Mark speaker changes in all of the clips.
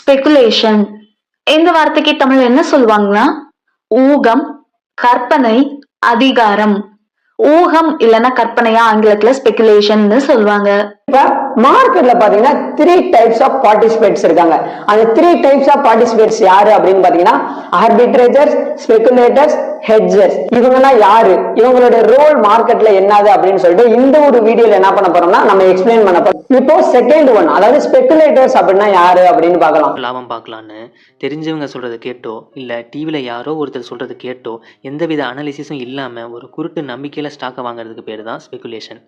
Speaker 1: Speculation இந்த வார்த்தைக்கு தமிழ் என்ன சொல்லுவாங்கன்னா ஊகம், கற்பனை, அதிகாரம். ஊகம் இல்லைன்னா கற்பனையா ஆங்கிலத்துல ஸ்பெகுலேஷன் சொல்லுவாங்க.
Speaker 2: இப்ப மார்க்கெட்ல பாத்தீங்கன்னா 3 டைப்ஸ் ஆஃப் பார்ட்டிசிபேட்ஸ் இருக்காங்க. அந்த 3 டைப்ஸ் ஆஃப் பார்ட்டிசிபேட்ஸ் யாரு அப்படின்னு பாத்தீங்கன்னா ஆர்பிட்ரேஜர்ஸ், ஸ்பெகுலேட்டர்ஸ், ஹெட்ஜர்ஸ். இவங்க எல்லாம் யாரு, இவங்களோட ரோல் மார்க்கெட்ல என்னது அப்படின்னு சொல்லிட்டு இந்த ஒரு வீடியோல என்ன பண்ண போறோம்னா நம்ம எக்ஸ்பிளைன் பண்ண போறோம். இப்போ செகண்ட் ஒன், அதாவது ஸ்பெகுலேட்டர்ஸ் அப்படின்னா யாரு அப்படின்னு பார்க்கலாம்.
Speaker 3: லாபம் பார்க்கலான்னு தெரிஞ்சவங்க சொல்றது கேட்டோ இல்ல டிவில யாரோ ஒருத்தர் சொல்றது கேட்டோ எந்தவித அனாலிசிஸும் இல்லாம ஒரு குருட்டு நம்பிக்கையில ஸ்டாக்கை வாங்குறதுக்கு பேர் தான் ஸ்பெகுலேஷன்.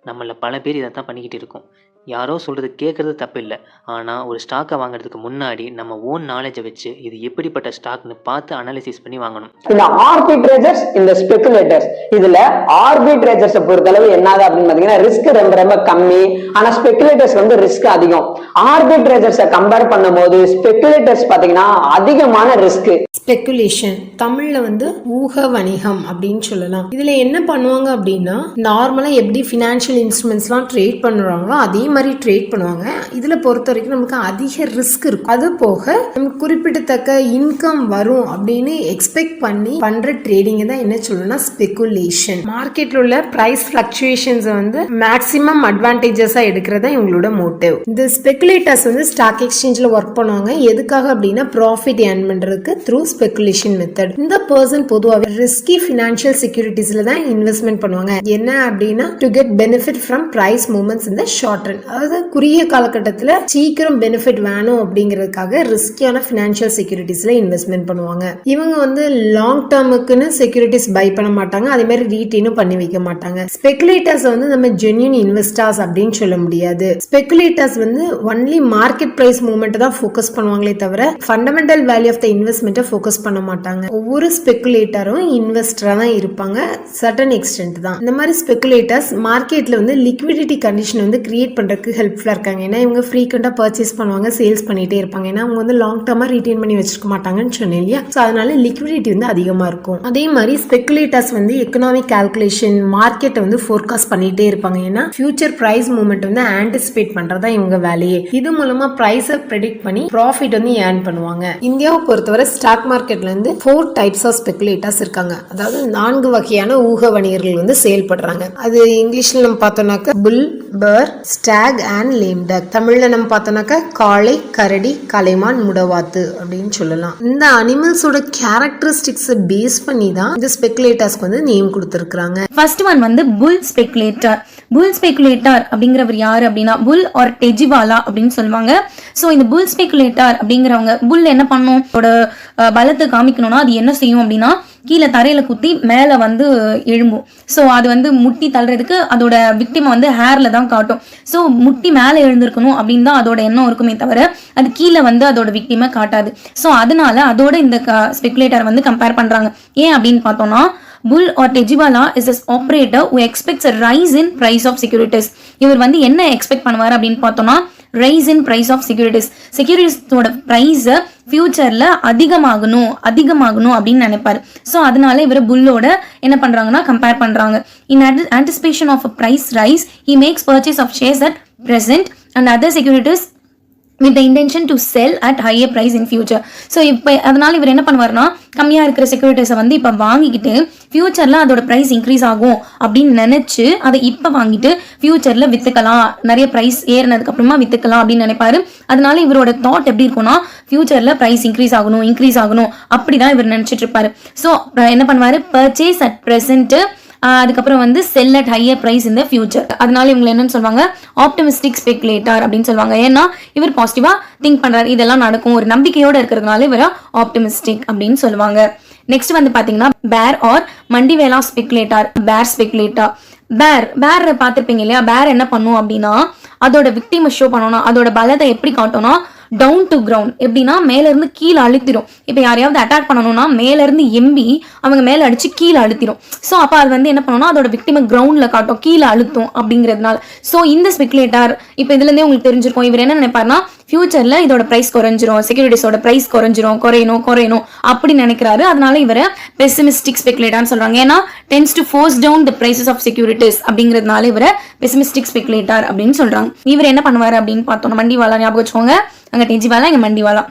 Speaker 3: நம்மள பல பேர் இதை தான் பண்ணிக்கிட்டு இருக்கோம். யாரோ சொல்றது கேட்கறது தப்பு இல்லை, ஆனால் ஒரு ஸ்டாக்கை வாங்குறதுக்கு முன்னாடி நம்ம ஓன் நாலேஜை வச்சு இது எப்படிப்பட்ட ஸ்டாக்னு பார்த்து அனாலிசிஸ் பண்ணி வாங்கணும்.
Speaker 2: இந்த ஆர்பிட்ரேஜர்ஸ், இந்த ஸ்பெகுலேட்டர்ஸ், இதுல ஆர்பிட்ரேஜர்ஸ் பொறுத்தளவு என்னது அப்படின்னு பாத்தீங்கன்னா ரிஸ்க் ரொம்ப ரொம்ப கம்மி, ஆனா ஸ்பெகுலேட்டர்ஸ் வந்து ரிஸ்க் அதிகம். ஆர்பிட்ரேஜர்ஸை கம்பேர் பண்ணும்போது ஸ்பெகுலேட்டர்ஸ் பாத்தீங்கன்னா அதிகமான ரிஸ்க்.
Speaker 4: ஸ்பெகுலேஷன் தமிழ்ல வந்து ஊக வணிகம் அப்படின்னு சொல்லலாம். இதுல என்ன பண்ணுவாங்க அப்படின்னா நார்மலா எப்படி பினான்சியல் இன்ஸ்ட்ருமெண்ட்ஸ்லாம் ட்ரேட் பண்ணுறாங்களோ அதே மாதிரி ட்ரேட் பண்ணுவாங்க. இதுல பொறுத்த வரைக்கும் நமக்கு அதிக ரிஸ்க் இருக்கும். அது போக நமக்கு குறிப்பிடத்தக்க இன்கம் வரும் அப்படின்னு எக்ஸ்பெக்ட் பண்ணி பண்ற ட்ரேடிங் தான் என்ன சொல்லணும்னா ஸ்பெகுலேஷன். மார்க்கெட்ல உள்ள பிரைஸ் பிளக்சுவேஷன்ஸ் வந்து மேக்ஸிமம் அட்வான்டேஜஸா எடுக்கிறதா இவங்களோட மோட்டிவ். இந்த ஸ்பெகுலேட்டர்ஸ் வந்து ஸ்டாக் எக்ஸ்சேஞ்சில் ஒர்க் பண்ணுவாங்க. எதுக்காக அப்படின்னா ப்ராஃபிட் ஏர்ன் பண்றதுக்கு த்ரூ ஸ்பெகுலேஷன் மெத்தட். இந்த பர்சன் பொதுவாக ரிஸ்கி ஃபினான்ஷியல் செக்யூரிட்டிஸ்ல தான் இன்வெஸ்ட்மெண்ட் பண்ணுவாங்க. என்ன அப்படின்னா to get benefit from price movements இந்த ஷார்ட் ரன், அதாவது குறுகிய காலகட்டத்தில் சீக்கிரம் பெனிஃபிட் வேணும் அப்படிங்கிறதுக்காக ரிஸ்கியான ஃபினான்ஷியல் செக்யூரிட்டிஸ்ல இன்வெஸ்ட்மெண்ட் பண்ணுவாங்க. இவங்க வந்து லாங் டேர்முக்குன்னு செக்யூரிட்டிஸ் பை பண்ண மாட்டாங்க, அதே மாதிரி ரீட்டைனும் பண்ணி வைக்க மாட்டாங்க. ஸ்பெகுலேட்டர்ஸ் வந்து நம்ம ஜென்யூன் இன்வெஸ்டர்ஸ் அப்படின்னு சொல்ல முடியாது. ஸ்பெகுலேட்டர்ஸ் வந்து ஒன்லி மார்க்கெட் பிரைஸ் மூவ்மெண்ட் தான் ஃபோக்கஸ் பண்ணுவாங்களே தவிர ஃபண்டமெண்டல் வேல்யூ ஆஃப் த இன்வெஸ்ட்மெண்ட்டை ஃபோக்கஸ் பண்ண மாட்டாங்க. ஒவ்வொரு ஸ்பெகுலேட்டரும் இன்வெஸ்டரா தான் இருப்பாங்க, சர்டன் எக்ஸ்டென்ட் தான். இந்த மாதிரி ஸ்பெகுலேட்டர்ஸ் மார்க்கெட்ல வந்து லிக்விடிட்டி கண்டிஷன் வந்து கிரியேட் பண்றதுக்கு ஹெல்ப்ஃபுல்லா இருக்காங்க. ஏன்னா இவங்க ஃப்ரீக்வெண்டா பர்ச்சேஸ் பண்ணுவாங்க, சேல்ஸ் பண்ணிட்டே இருப்பாங்க. ஏன்னா அவங்க வந்து லாங் டர்மா ரீட்டைன் பண்ணி வச்சிருக்க மாட்டாங்கன்னு சொன்னேன் இல்லையா. ஸோ அதனால லிக்விடிட்டி வந்து அதிகமா இருக்கும். அதே மாதிரி ஸ்பெகுலேட்டர்ஸ் வந்து எக்கனாமிக் கால்குலேஷன் மார்க்கெட்டை வந்து ஃபோர்காஸ்ட் பண்ணிட்டே இருப்பாங்க. ஏன்னா ஃபியூச்சர் பிரைஸ் மூவ்மெண்ட் வந்து ஆன்டிசிபேட் பண்றதா இவங்க வேலையே. இது மூலமா பிரைஸை ப்ரெடிக்ட் பண்ணி ப்ராஃபிட் வந்து ஏர்ன் பண்ணுவாங்க. இந்தியாவை பொறுத்தவரை ஸ்டாக் மார்க்கெட்ல இருந்து 4 டைப்ஸ் ஆஃப் ஸ்பெகுலேட்டர்ஸ் இருக்காங்க. அதாவது 4 வகையான ஊக வணிகர்கள் வந்து செயல்படுறாங்க. அது இங்கிலீஷ்ல நம்ம பார்த்தோம்னாக்க புல், பேர், ஸ்டாக் அண்ட் லேம் டக். தமிழ்ல நம்ம பார்த்தோம்னாக்க காளை, கரடி, கலைமான், முடவாத்து அப்படின்னு சொல்லலாம். இந்த அனிமல்ஸோட கேரக்டரிஸ்டிக்ஸ் பேஸ் பண்ணி தான் இந்த ஸ்பெகுலேட்டர்ஸ்க்கு வந்து நேம் கொடுத்திருக்காங்க.
Speaker 5: ஃபர்ஸ்ட் ஒன் வந்து புல் ஸ்பெகுலேட்டர். புல் ஸ்பெகுலேட்டர் அப்படிங்கிறவர் யாரு அப்படின்னா புல் ஆர் டெஜிவாலா அப்படின்னு சொல்லுவாங்க. ஸோ இந்த புல் ஸ்பெகுலேட்டர் அப்படிங்கிறவங்க புல் என்ன பண்ணும், அதோட பலத்தை காமிக்கணும்னா அது என்ன செய்யும் அப்படின்னா கீழே தரையில குத்தி மேல வந்து எழும்பும். ஸோ அது வந்து முட்டி தள்ளுறதுக்கு அதோட விக்டிமை வந்து ஹேர்ல தான் காட்டும். ஸோ முட்டி மேலே எழுந்திருக்கணும் அப்படின்னு தான் அதோட எண்ணம் இருக்குமே தவிர அது கீழே வந்து அதோட விக்டிமை காட்டாது. ஸோ அதனால அதோட இந்த ஸ்பெகுலேட்டர் வந்து கம்பேர் பண்றாங்க. ஏன் அப்படின்னு பார்த்தோம்னா bull or tejiwala is an operator who expects a rise in price of securities. இவர் வந்து என்ன எக்ஸ்பெக்ட் பண்ணுவார் அப்படின்னு பார்த்தோம்னா ரைஸ் இன் பிரைஸ் ஆஃப் செக்யூரிட்டிஸோட பிரைஸ் ஃபியூச்சர்ல அதிகமாகணும் அப்படின்னு நினைப்பாரு. ஸோ அதனால இவர் புல்லோட என்ன பண்றாங்கன்னா கம்பேர் பண்றாங்க. In anticipation of a price rise he makes purchase of shares at present and other securities with the intention to sell at higher price in future. So இப்போ அதனால இவர் என்ன பண்ணுவார்னா கம்மியாக இருக்கிற செக்யூரிட்டிஸை வந்து இப்போ வாங்கிக்கிட்டு ஃபியூச்சரில் அதோட ப்ரைஸ் இன்க்ரீஸ் ஆகும் அப்படின்னு நினச்சி அதை இப்போ வாங்கிட்டு ஃபியூச்சரில் விற்றுக்கலாம், நிறைய ப்ரைஸ் ஏறினதுக்கு அப்புறமா விற்றுக்கலாம் அப்படின்னு நினைப்பாரு. அதனால இவரோட தாட் எப்படி இருக்கும்னா ஃபியூச்சரில் ப்ரைஸ் இன்க்ரீஸ் ஆகணும் அப்படிதான் இவர் நினச்சிட்டு இருப்பாரு. ஸோ என்ன பண்ணுவார், பர்ச்சேஸ் அட் ப்ரெசென்ட், அதுக்கப்புறம் வந்து sell at higher price in the future. அதனால இவங்க என்னன்னு சொல்லுவாங்க ஆப்டிமிஸ்டிக் ஸ்பெகுலேட்டர் அப்படின்னு சொல்லுவாங்க. ஏன்னா இவர் பாசிட்டிவா திங்க் பண்றாரு, இதெல்லாம் நடக்கும் ஒரு நம்பிக்கையோட இருக்கிறதுனால இவர ஆப்டிமிஸ்டிக் அப்படின்னு சொல்லுவாங்க. நெக்ஸ்ட் வந்து பாத்தீங்கன்னா பேர் ஆர் மண்டிவேலா ஸ்பெகுலேட்டர். பேர் ஸ்பெகுலேட்டர் பேர் பார்த்திருப்பீங்க இல்லையா. பேர் என்ன பண்ணும் அப்படின்னா அதோட விக்டிமை ஷோ பண்ணணும், அதோட பலத்தை எப்படி காட்டணும்னா டவுன் டு கிரவுண்ட், எப்படின்னா மேல இருந்து கீழே அழுத்திடும். இப்போ யாரையாவது அட்டாக் பண்ணணும்னா மேல இருந்து எம்பி அவங்க மேல அடிச்சு கீழே அழுத்திடும். ஸோ அப்போ அது வந்து என்ன பண்ணணும்னா அதோட விக்டிமை கிரவுண்ட்ல காட்டும், கீழே அழுத்தும் அப்படிங்கிறதுனால. ஸோ இந்த ஸ்பெகுலேட்டர் இப்போ இதுல இருந்தே உங்களுக்கு தெரிஞ்சிருக்கும், இவர் என்ன நினைப்பாருன்னா ஃபியூச்சர்ல இதோட பிரைஸ் குறைஞ்சிரும், செக்யூரிட்டிஸோட பிரைஸ் குறையணும் அப்படி நினைக்கிறாரு. அதனால இவரை பெசிமிஸ்டிக் ஸ்பெகுலேட்டர்னு சொல்றாங்க. ஏன்னா tends to force down the prices of securities அப்படிங்கிறதுனால இவரை பெசிமிஸ்டிக் ஸ்பெகுலேட்டர் அப்படின்னு சொல்றாங்க. இவர் என்ன பண்ணுவாரு அப்படின்னு பார்த்தோம், மண்டிவாலா ஞாபகம் வச்சுக்கோங்க. அங்க டெஜிவாலா, இங்க மண்டிவாலா.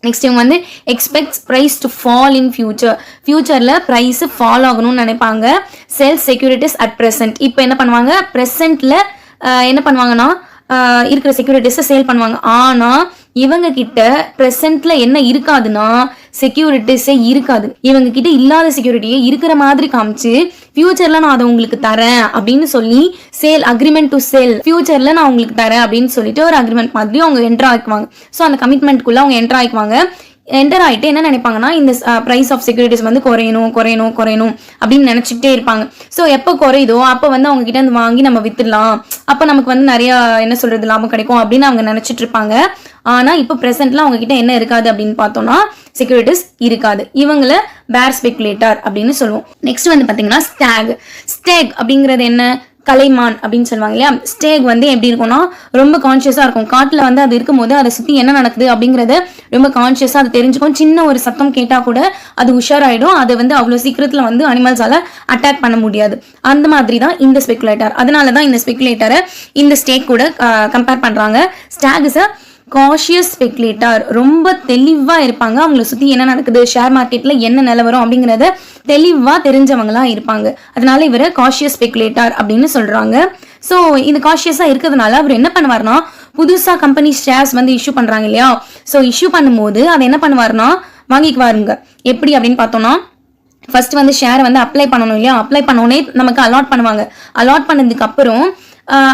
Speaker 5: நெக்ஸ்ட் இவங்க வந்து expects price to fall in ஃபியூச்சரில் ப்ரைஸ் ஃபால் ஆகணும்னு நினைப்பாங்க. Sell securities at present. இப்போ என்ன பண்ணுவாங்க, ப்ரெசென்ட்ல என்ன பண்ணுவாங்கன்னா இருக்கிற செக்யூரிட்டிஸை சேல் பண்ணுவாங்க. ஆனால் இவங்க கிட்ட ப்ரெசென்ட்ல என்ன இருக்காதுன்னா செக்யூரிட்டிஸே இருக்காது. இவங்க கிட்ட இல்லாத செக்யூரிட்டியை இருக்கிற மாதிரி காமிச்சு ஃபியூச்சர்ல நான் அதை உங்களுக்கு தரேன் அப்படின்னு சொல்லி சேல் அக்ரிமெண்ட் டு சேல், ஃபியூச்சர்ல நான் உங்களுக்கு தரேன் அப்படின்னு சொல்லிட்டு ஒரு அக்ரிமெண்ட் மாதிரி அவங்க என்டர் ஆகிக்குவாங்க. ஸோ அந்த கமிட்மெண்ட்குள்ள அவங்க என்டர் ஆகிக்குவாங்க. என்டர் ஆகிட்டு என்ன நினைப்பாங்கன்னா இந்த ப்ரைஸ் ஆஃப் செக்யூரிட்டிஸ் வந்து குறையணும் அப்படின்னு நினைச்சிட்டே இருப்பாங்க. ஸோ எப்போ குறையுதோ அப்போ வந்து அவங்க கிட்ட இருந்து வாங்கி நம்ம வித்துடலாம், அப்போ நமக்கு வந்து நிறைய என்ன சொல்றது லாபம் கிடைக்கும் அப்படின்னு அவங்க நினைச்சிட்டு இருப்பாங்க. ஆனா இப்போ பிரசன்ட்ல அவங்க கிட்ட என்ன இருக்காது அப்படின்னு பார்த்தோம்னா செக்யூரிட்டிஸ் இருக்காது. இவங்கள பேர் ஸ்பெகுலேட்டர் அப்படின்னு சொல்லுவோம். நெக்ஸ்ட் வந்து பாத்தீங்கன்னா ஸ்டேக் அப்படிங்கிறது என்ன, கலைமான் அப்படின்னு சொல்லுவாங்க இல்லையா. ஸ்டேக் வந்து எப்படி இருக்கும்னா ரொம்ப கான்சியஸா இருக்கும். காட்டுல வந்து அது இருக்கும்போது அதை சுத்தி என்ன நடக்குது அப்படிங்கறத ரொம்ப கான்சியஸா அது தெரிஞ்சுக்கும். சின்ன ஒரு சத்தம் கேட்டா கூட அது உஷாராயிடும். அது வந்து அவ்வளவு சீக்கிரத்துல வந்து அனிமல்ஸால அட்டாக் பண்ண முடியாது. அந்த மாதிரி தான் இந்த ஸ்பெகுலேட்டர். அதனாலதான் இந்த ஸ்பெகுலேட்டரை இந்த ஸ்டேக் கூட கம்பேர் பண்றாங்க. Stag is cautious speculator. ரொம்ப தெளிவா இருப்பாங்க. அவங்களை சுத்தி என்ன நடக்குது, ஷேர் மார்க்கெட்ல என்ன நிலவரம் அப்படிங்கறத தெளிவா தெரிஞ்சவங்களா இருப்பாங்க. அதனால இவரை காஷியஸ் ஸ்பெகுலேட்டர் அப்படின்னு சொல்றாங்க. ஸோ இந்த காஷியஸா இருக்கிறதுனால அவர் என்ன பண்ணுவார்னா புதுசா கம்பெனி ஷேர்ஸ் வந்து இஷ்யூ பண்றாங்க இல்லையா. ஸோ இஷ்யூ பண்ணும்போது அதை என்ன பண்ணுவாருன்னா வாங்கிக்குவாருங்க. எப்படி அப்படின்னு பார்த்தோம்னா ஃபர்ஸ்ட் வந்து ஷேரை வந்து அப்ளை பண்ணணும் இல்லையா. அப்ளை பண்ணோடனே நமக்கு அலாட் பண்ணுவாங்க. அலாட் பண்ணதுக்கு அப்புறம்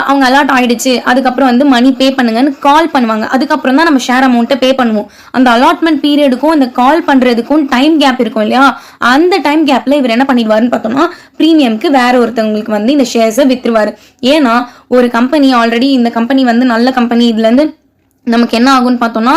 Speaker 5: அவங்க அலாட் ஆயிடுச்சு, அதுக்கப்புறம் வந்து மணி பே பண்ணுங்கன்னு கால் பண்ணுவாங்க. அதுக்கப்புறம் தான் நம்ம ஷேர் அமௌண்ட்டை பே பண்ணுவோம். அந்த அலாட்மெண்ட் பீரியடுக்கும் இந்த கால் பண்றதுக்கும் டைம் கேப் இருக்கும் இல்லையா. அந்த டைம் கேப்ல இவர் என்ன பண்ணிடுவாருன்னு பார்த்தோம்னா பிரீமியம்க்கு வேற ஒருத்தவங்களுக்கு வந்து இந்த ஷேர்ஸை வித்துருவாரு. ஏன்னா ஒரு கம்பெனி ஆல்ரெடி இந்த கம்பெனி வந்து நல்ல கம்பெனி, இதுல இருந்து நமக்கு என்ன ஆகும்னு பார்த்தோம்னா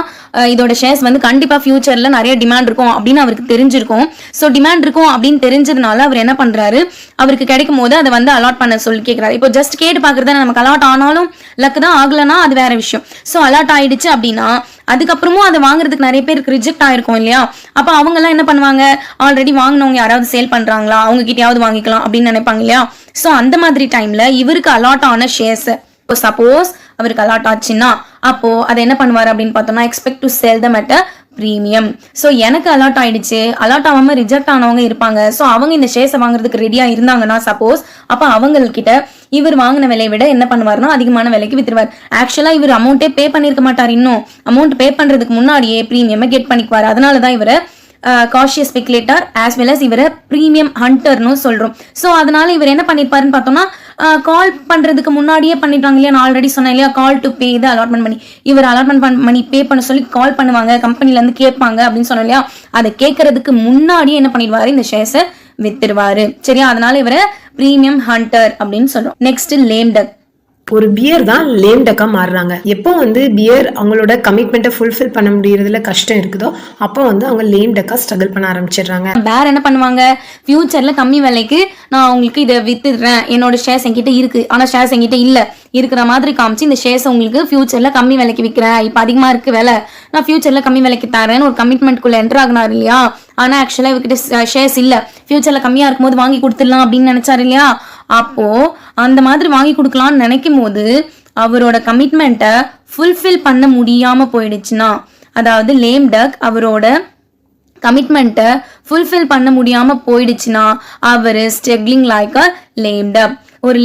Speaker 5: இதோட ஷேர்ஸ் வந்து கண்டிப்பா ஃபியூச்சர்ல நிறைய டிமாண்ட் இருக்கும் அப்படின்னு அவருக்கு தெரிஞ்சிருக்கும். ஸோ டிமாண்ட் இருக்கும் அப்படின்னு தெரிஞ்சதுனால அவர் என்ன பண்றாரு, அவருக்கு கிடைக்கும் போது அதை வந்து அலாட் பண்ண சொல்லி கேட்கிறாரு. இப்போ ஜஸ்ட் கேட்டு பாக்குறதா, நமக்கு அலாட் ஆனாலும் லக்கு தான், ஆகலன்னா அது வேற விஷயம். ஸோ அலாட் ஆயிடுச்சு அப்படின்னா அதுக்கப்புறமும் அதை வாங்குறதுக்கு நிறைய பேருக்கு ரிஜெக்ட் ஆயிருக்கும் இல்லையா. அப்ப அவங்க எல்லாம் என்ன பண்ணுவாங்க, ஆல்ரெடி வாங்கினவங்க யாராவது சேல் பண்றாங்களா, அவங்க கிட்டயாவது வாங்கிக்கலாம் அப்படின்னு நினைப்பாங்க இல்லையா. ஸோ அந்த மாதிரி டைம்ல இவருக்கு அலாட் ஆன ஷேர்ஸ் சப்போஸ் அவருக்கு அலாட் ஆச்சுன்னா அப்போ அதை என்ன பண்ணுவாரு அப்படின்னு பார்த்தோம்னா expect to sale them at a premium. So எனக்கு அலாட் ஆயிடுச்சு, அலாட் ஆகாம ரிஜெக்ட் ஆனவங்க இருப்பாங்க. ஸோ அவங்க இந்த ஷேர்ஸை வாங்குறதுக்கு ரெடியா இருந்தாங்கன்னா சப்போஸ் அப்போ அவங்கக்கிட்ட இவர் வாங்கின விலையை விட என்ன பண்ணுவாருன்னா அதிகமான விலைக்கு வித்துருவார். ஆக்சுவலா இவர் அமௌண்ட்டே பே பண்ணிருக்க மாட்டார். இன்னும் அமௌண்ட் பே பண்றதுக்கு முன்னாடியே பிரீமியம் கெட் பண்ணிக்குவாரு. அதனாலதான் இவரை காஷியஸ் ஸ்பெகுலேட்டர் ஆஸ் வெல் அஸ் இவரை பிரீமியம் ஹண்டர்னு சொல்றோம். ஸோ அதனால இவர் என்ன பண்ணிருப்பாருன்னு பார்த்தோம்னா கால் பண்றதுக்கு முன்னாடியே பண்ணிட்டாங்க இல்லையா. நான் ஆல்ரெடி சொன்னேன் இல்லையா, கால் டு பே இதை அலாட்மெண்ட் பண்ணி இவர் அலாட்மெண்ட் பண்ணி பே பண்ண சொல்லி கால் பண்ணுவாங்க, கம்பெனில இருந்து கேட்பாங்க அப்படின்னு சொன்னோம் இல்லையா. அதை கேட்கறதுக்கு முன்னாடியே என்ன பண்ணிடுவாரு, இந்த ஷேர்ஸை வித்துருவாரு. சரியா, அதனால இவரை பிரீமியம் ஹண்டர் அப்படின்னு சொல்றோம். நெக்ஸ்ட் லேம் டக்.
Speaker 4: ஒரு பியர் தான் லேம் டக்கா மாறுறாங்க. எப்போ வந்து பியர் அவங்களோட கமிட்மெண்ட்டை ஃபுல்ஃபில் பண்ண முடியறதுல கஷ்டம் இருக்குதோ அப்போ வந்து அவங்க லேம் டக்கா ஸ்ட்ரகிள் பண்ண ஆரம்பிச்சிடுறாங்க.
Speaker 5: பேர் என்ன பண்ணுவாங்க, ஃபியூச்சர்ல கம்மி விலைக்கு நான் உங்களுக்கு இதை வித்துடுறேன், என்னோட ஷேர்ஸ் என்கிட்ட இருக்கு ஆனா ஷேர்ஸ் என்கிட்ட இல்ல இருக்கிற மாதிரி காமிச்சு இந்த ஷேர்ஸ் உங்களுக்கு ஃபியூச்சர்ல கம்மி விலைக்கு விற்கிறேன், இப்ப அதிகமா இருக்கு விலை, நான் ஃபியூச்சர்ல கம்மி விலைக்கு தரேன்னு ஒரு கமிட்மெண்ட்குள்ள என்டர் ஆகினார் இல்லையா. ஆனா ஆக்சுவலா இவர்கிட்ட ஷேர்ஸ் இல்ல, ஃபியூச்சர்ல கம்மியா இருக்கும்போது வாங்கி கொடுத்துடலாம் அப்படின்னு நினைச்சாரு இல்லையா. அப்போ அந்த மாதிரி வாங்கி கொடுக்கலாம்னு நினைக்கும் போது அவரோட கமிட்மெண்ட்டை ஃபுல்ஃபில் பண்ண முடியாம போயிடுச்சுன்னா, அதாவது லேம் டக் அவரோட கமிட்மெண்ட்டை ஃபுல்ஃபில் பண்ண முடியாம போயிடுச்சுன்னா அவர் ஸ்ட்ரகிளிங் லைக் அ லேம் டக். ஒரு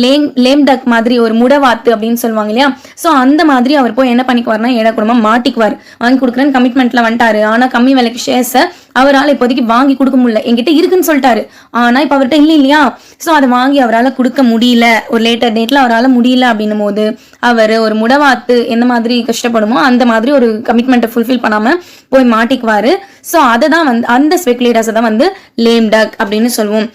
Speaker 5: லேம் டக் மாதிரி ஒரு முடவாத்து அப்படின்னு சொல்லுவாங்க இல்லையா. ஸோ அந்த மாதிரி அவர் போய் என்ன பண்ணிக்குவார்னா ஏடக்குடமா மாட்டிக்குவார். வாங்கி கொடுக்குறேன்னு கமிட்மெண்ட்ல வந்துட்டாரு, ஆனா கம்மி விலைக்கு ஷேர்ஸை அவரால் இப்போதைக்கு வாங்கி கொடுக்க முடியல. என்கிட்ட இருக்குன்னு சொல்லிட்டாரு, ஆனா இப்ப அவர்கிட்ட இல்லை இல்லையா. ஸோ அதை வாங்கி அவரால் கொடுக்க முடியல, ஒரு லேட்டர் டேட்ல அவரால் முடியல அப்படின்னும் போது அவர் ஒரு முடவாத்து எந்த மாதிரி கஷ்டப்படுமோ அந்த மாதிரி ஒரு கமிட்மெண்ட்டை ஃபுல்ஃபில் பண்ணாம போய் மாட்டிக்குவாரு. ஸோ அதை தான் வந்து அந்த ஸ்பெகுலேட்டர்ஸை தான் வந்து லேம் டக் அப்படின்னு சொல்லுவோம்.